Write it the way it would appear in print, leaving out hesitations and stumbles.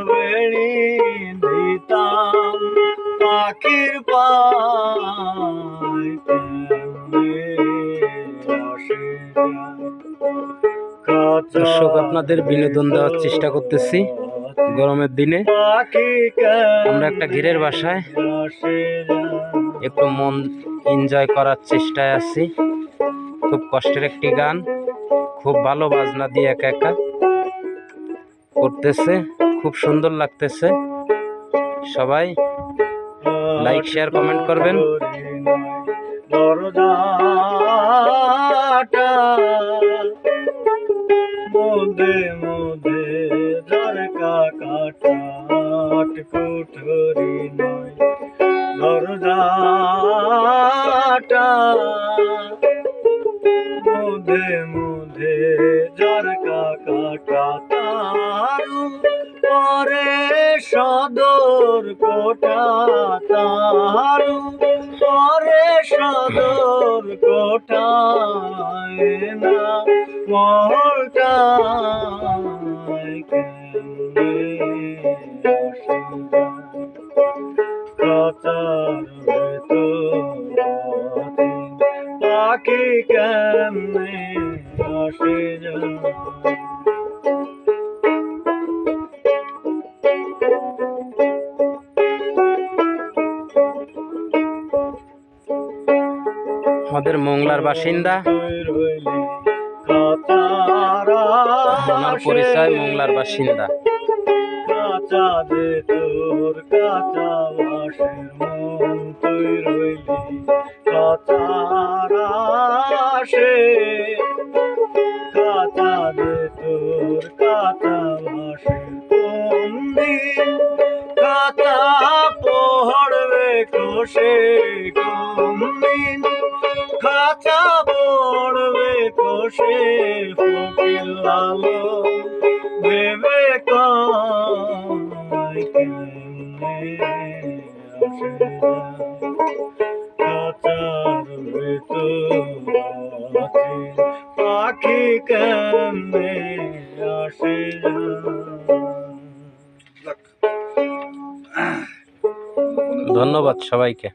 বেড়ি দিতাম পাখির পায় দর্শক, আপনাদের বিনোদন দেওয়ার চেষ্টা করতেছি গরমের দিনে। আমরা একটা ঘেরের বাসায় একটু মন এনজয় করার চেষ্টায় আছি। খুব কষ্টের একটি গান, খুব ভালো বাজনা দিয়ে একা একা করতেছে, খুব সুন্দর লাগতেছে। সবাই লাইক শেয়ার কমেন্ট করবেন। মোদে মোদে ঝরকা কাটাট কুঠরি নয় দরজাটা মোদে মোদে ঝরকা কাটা তারু পরে সদর কোটা তারু পরে সদর কোটা না মহলটা কাতার পাখি কেমনে আসে যায়। আমাদের মোংলার বাসিন্দা, ওনার পরিচয় মোংলার বাসিন্দা। কাঁচা দে তোর কাঁচা বাসের মন তুই রইলি কাঁচা রাশে কাঁচা দে তোর কাঁচা বাসের কোন দিন কাঁচা পড়বে কোষে কোন দিন কাঁচা পড়বে কোষে ফকির লালো ভেবে কাঁচার ভেতর পাখি কেমনে আসে। ধন্যবাদ সবাইকে।